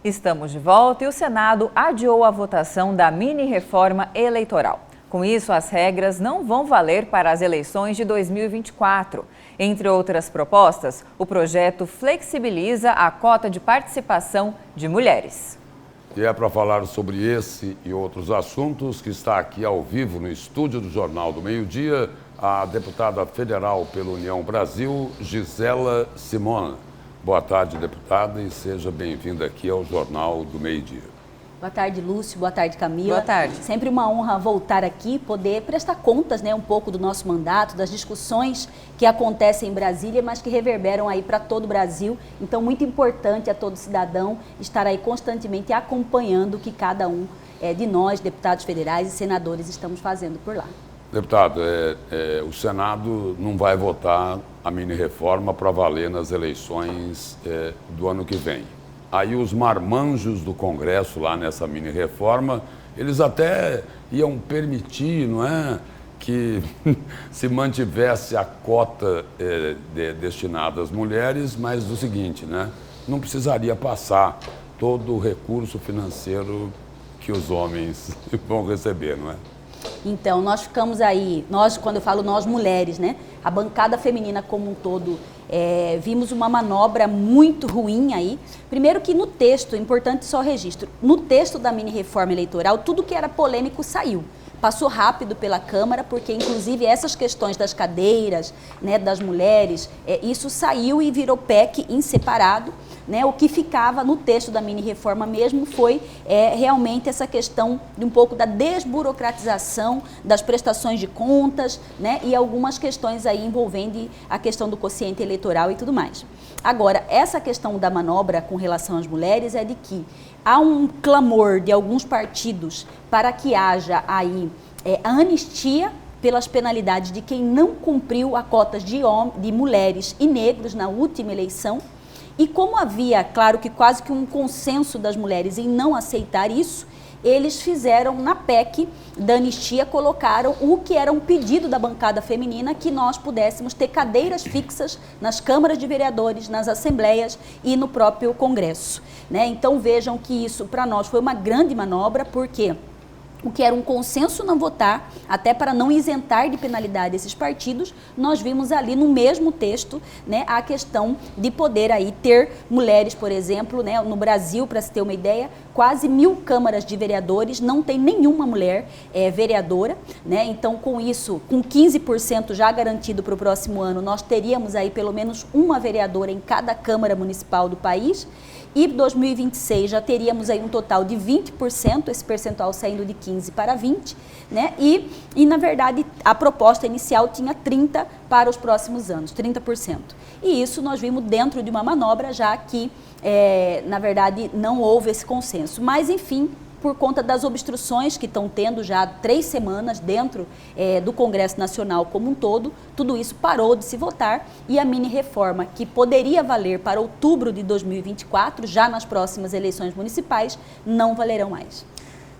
Estamos de volta e o Senado adiou a votação da mini-reforma eleitoral. Com isso, as regras não vão valer para as eleições de 2024. Entre outras propostas, o projeto flexibiliza a cota de participação de mulheres. E é para falar sobre esse e outros assuntos que está aqui ao vivo no estúdio do Jornal do Meio-Dia a deputada federal pela União Brasil, Gisela Simone. Boa tarde, deputada, e seja bem-vinda aqui ao Jornal do Meio-Dia. Boa tarde, Lúcio. Boa tarde, Camila. Boa tarde. Sempre uma honra voltar aqui, poder prestar contas, um pouco do nosso mandato, das discussões que acontecem em Brasília, mas que reverberam aí para todo o Brasil. Então, muito importante a todo cidadão estar aí constantemente acompanhando o que cada um de nós, deputados federais e senadores, estamos fazendo por lá. Deputado, o Senado não vai votar a mini-reforma para valer nas eleições do ano que vem. Aí os marmanjos do Congresso lá nessa mini-reforma, eles até iam permitir, não é, que se mantivesse a cota destinada às mulheres, mas do seguinte, né, não precisaria passar todo o recurso financeiro que os homens vão receber, não é? Então, nós ficamos aí, quando eu falo nós mulheres, a bancada feminina como um todo, vimos uma manobra muito ruim aí. Primeiro que no texto, importante só registro, no texto da mini-reforma eleitoral, tudo que era polêmico saiu. Passou rápido pela Câmara, porque inclusive essas questões das cadeiras, das mulheres, isso saiu e virou PEC em separado. O que ficava no texto da mini-reforma mesmo foi realmente essa questão de um pouco da desburocratização das prestações de contas, e algumas questões aí envolvendo a questão do quociente eleitoral e tudo mais. Agora, essa questão da manobra com relação às mulheres é de que há um clamor de alguns partidos para que haja aí a anistia pelas penalidades de quem não cumpriu a cotas de mulheres e negros na última eleição. E como havia, claro que quase que um consenso das mulheres em não aceitar isso, eles fizeram na PEC da anistia, colocaram o que era um pedido da bancada feminina, que nós pudéssemos ter cadeiras fixas nas câmaras de vereadores, nas assembleias e no próprio Congresso. Então vejam que isso para nós foi uma grande manobra, porque o que era um consenso não votar, até para não isentar de penalidade esses partidos, nós vimos ali no mesmo texto a questão de poder aí ter mulheres, por exemplo, no Brasil, para se ter uma ideia, quase 1000 câmaras de vereadores, não tem nenhuma mulher vereadora, então com isso, com 15% já garantido para o próximo ano, nós teríamos aí pelo menos uma vereadora em cada Câmara Municipal do país. E 2026 já teríamos aí um total de 20%, esse percentual saindo de 15 para 20, e na verdade a proposta inicial tinha 30 para os próximos anos, 30%. E isso nós vimos dentro de uma manobra, já que na verdade não houve esse consenso. Mas enfim, por conta das obstruções que estão tendo já 3 semanas dentro do Congresso Nacional como um todo, tudo isso parou de se votar e a mini-reforma, que poderia valer para outubro de 2024, já nas próximas eleições municipais, não valerão mais.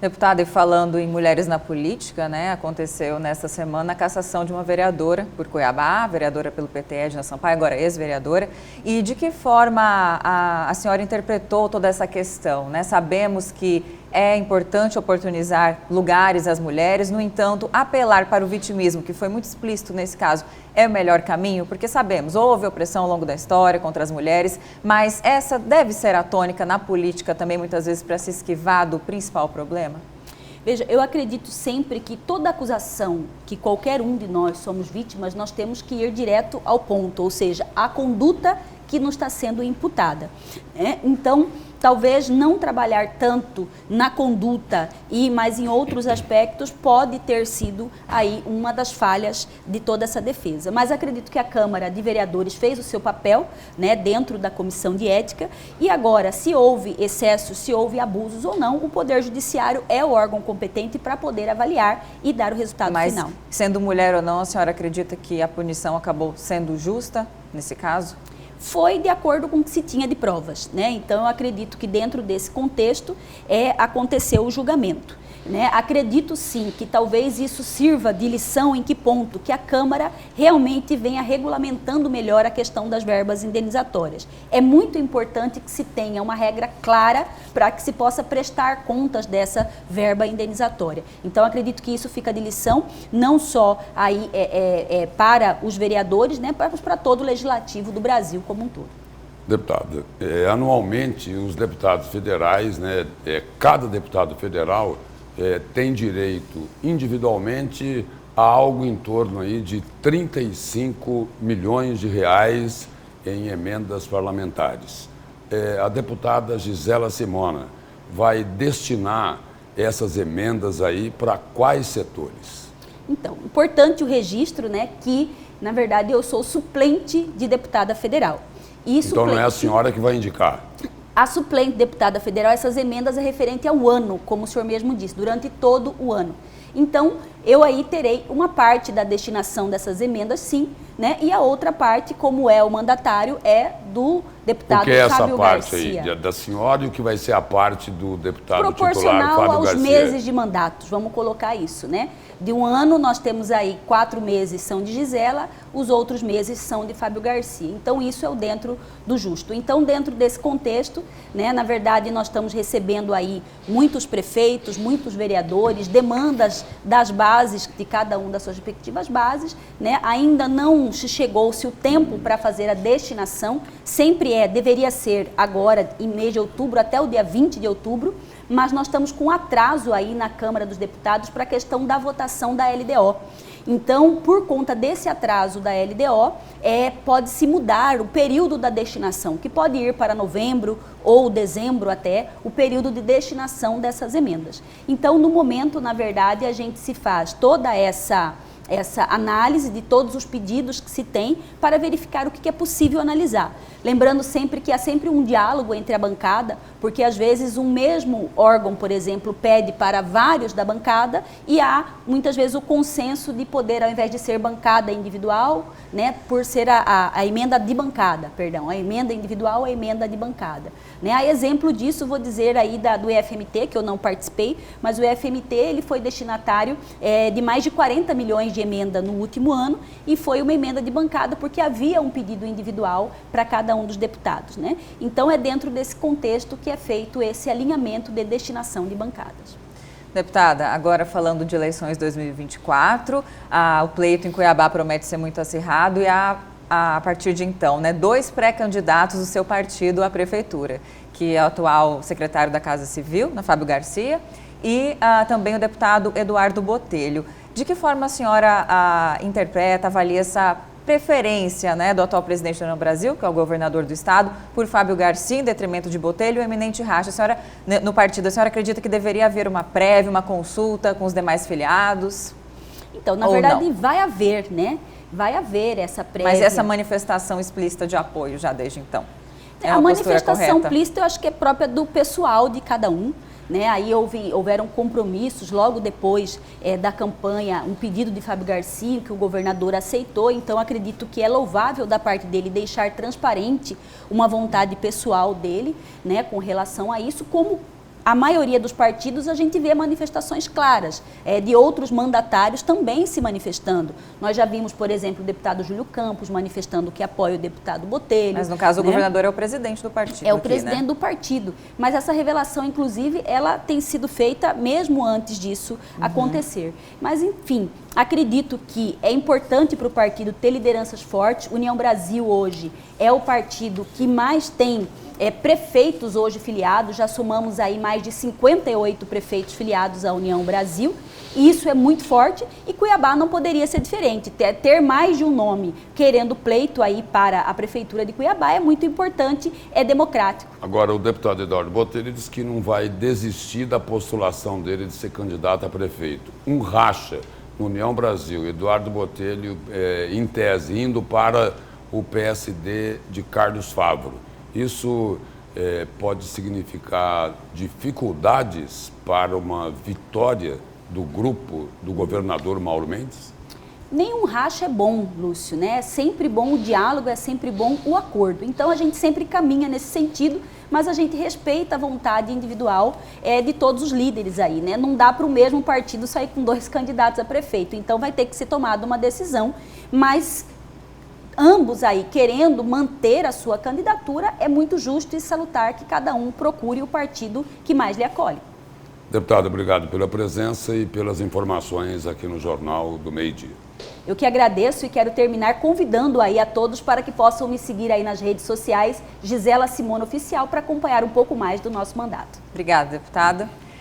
Deputada, e falando em mulheres na política, aconteceu nesta semana a cassação de uma vereadora por Cuiabá, vereadora pelo PT, Edna Sampaio, agora ex-vereadora. E de que forma a senhora interpretou toda essa questão? Sabemos que é importante oportunizar lugares às mulheres, no entanto, apelar para o vitimismo, que foi muito explícito nesse caso, é o melhor caminho? Porque sabemos, houve opressão ao longo da história contra as mulheres, mas essa deve ser a tônica na política também, muitas vezes, para se esquivar do principal problema? Veja, eu acredito sempre que toda acusação que qualquer um de nós somos vítimas, nós temos que ir direto ao ponto, ou seja, a conduta que nos está sendo imputada. Então, talvez não trabalhar tanto na conduta, mas em outros aspectos pode ter sido aí uma das falhas de toda essa defesa. Mas acredito que a Câmara de Vereadores fez o seu papel dentro da Comissão de Ética, e agora, se houve excessos, se houve abusos ou não, o Poder Judiciário é o órgão competente para poder avaliar e dar o resultado final. Mas, sendo mulher ou não, a senhora acredita que a punição acabou sendo justa nesse caso? foi de acordo com o que se tinha de provas, né? Então, eu acredito que dentro desse contexto aconteceu o julgamento. Né? Acredito sim que talvez isso sirva de lição em que ponto que a Câmara realmente venha regulamentando melhor a questão das verbas indenizatórias. É muito importante que se tenha uma regra clara para que se possa prestar contas dessa verba indenizatória. Então, acredito que isso fica de lição não só aí, para os vereadores, né, mas para todo o legislativo do Brasil como um todo. Deputada, anualmente os deputados federais, né, cada deputado federal tem direito individualmente a algo em torno aí de 35 milhões de reais em emendas parlamentares. A deputada Gisela Simona vai destinar essas emendas aí para quais setores? Então, importante o registro, né, que na verdade eu sou suplente de deputada federal. Então não é a senhora que vai indicar? A suplente deputada federal, essas emendas é referente ao ano, como o senhor mesmo disse, durante todo o ano. Então, eu aí terei uma parte da destinação dessas emendas, sim, né? E a outra parte, como é o mandatário, é do deputado Fábio Garcia. O que é essa parte aí, da senhora, e o que vai ser a parte do deputado titular Fábio Garcia? Proporcional aos meses de mandatos, vamos colocar isso, né? De um ano, nós temos aí 4 meses são de Gisela, os outros meses são de Fábio Garcia. Então, isso é o dentro do justo. Então, dentro desse contexto, né, na verdade, nós estamos recebendo aí muitos prefeitos, muitos vereadores, demandas das bases, de cada um das suas respectivas bases, né? Ainda não chegou-se o tempo para fazer a destinação, sempre deveria ser agora, em mês de outubro, até o dia 20 de outubro, mas nós estamos com atraso aí na Câmara dos Deputados para a questão da votação da LDO. Então, por conta desse atraso da LDO, pode-se mudar o período da destinação, que pode ir para novembro ou dezembro até, o período de destinação dessas emendas. Então, no momento, na verdade, a gente se faz toda essa análise de todos os pedidos que se tem para verificar o que é possível analisar. Lembrando sempre que há sempre um diálogo entre a bancada, porque às vezes um mesmo órgão, por exemplo, pede para vários da bancada e há muitas vezes o consenso de poder, ao invés de ser bancada individual, né, por ser a emenda de bancada, perdão, a emenda individual, a emenda de bancada. Né? A exemplo disso, vou dizer aí do EFMT, que eu não participei, mas o EFMT ele foi destinatário de mais de 40 milhões de emenda no último ano e foi uma emenda de bancada porque havia um pedido individual para cada um dos deputados, né? Então é dentro desse contexto que é feito esse alinhamento de destinação de bancadas. Deputada, agora falando de eleições 2024, o pleito em Cuiabá promete ser muito acirrado e a partir de então, né, 2 pré-candidatos do seu partido à prefeitura, que é o atual secretário da Casa Civil, Fábio Garcia, e também o deputado Eduardo Botelho. De que forma a senhora interpreta, avalia essa preferência, né, do atual presidente do União Brasil, que é o governador do estado, por Fábio Garcia, em detrimento de Botelho e o eminente racha? A senhora, no partido, a senhora acredita que deveria haver uma prévia, uma consulta com os demais filiados? Então, na verdade, não? Vai haver, né? Vai haver essa prévia. Mas essa manifestação explícita de apoio já desde então? A manifestação explícita eu acho que é própria do pessoal de cada um. Né? Aí houveram compromissos logo depois da campanha, um pedido de Fábio Garcia que o governador aceitou, então acredito que é louvável da parte dele deixar transparente uma vontade pessoal dele, né, com relação a isso, como a maioria dos partidos a gente vê manifestações claras de outros mandatários também se manifestando. Nós já vimos, por exemplo, o deputado Júlio Campos manifestando que apoia o deputado Botelho. Mas no caso, né, o governador é o presidente do partido. É o presidente, né, do partido. Mas essa revelação, inclusive, ela tem sido feita mesmo antes disso acontecer. Mas, enfim, acredito que é importante para o partido ter lideranças fortes. União Brasil hoje é o partido que mais tem prefeitos hoje filiados, já somamos aí mais de 58 prefeitos filiados à União Brasil, e isso é muito forte, e Cuiabá não poderia ser diferente. Ter mais de um nome querendo pleito aí para a prefeitura de Cuiabá é muito importante, é democrático. Agora, o deputado Eduardo Botelho disse que não vai desistir da postulação dele de ser candidato a prefeito. Um racha no União Brasil, Eduardo Botelho, em tese, indo para o PSD de Carlos Favro. Isso pode significar dificuldades para uma vitória do grupo do governador Mauro Mendes? nenhum racha é bom, Lúcio, né? É sempre bom o diálogo, é sempre bom o acordo. Então a gente sempre caminha nesse sentido, mas a gente respeita a vontade individual de todos os líderes aí, né? Não dá para o mesmo partido sair com 2 candidatos a prefeito, então vai ter que ser tomada uma decisão, mas ambos aí querendo manter a sua candidatura, é muito justo e salutar que cada um procure o partido que mais lhe acolhe. Deputado, obrigado pela presença e pelas informações aqui no Jornal do Meio-Dia. Eu que agradeço e quero terminar convidando aí a todos para que possam me seguir aí nas redes sociais, Gisela Simona Oficial, para acompanhar um pouco mais do nosso mandato. Obrigada, deputada.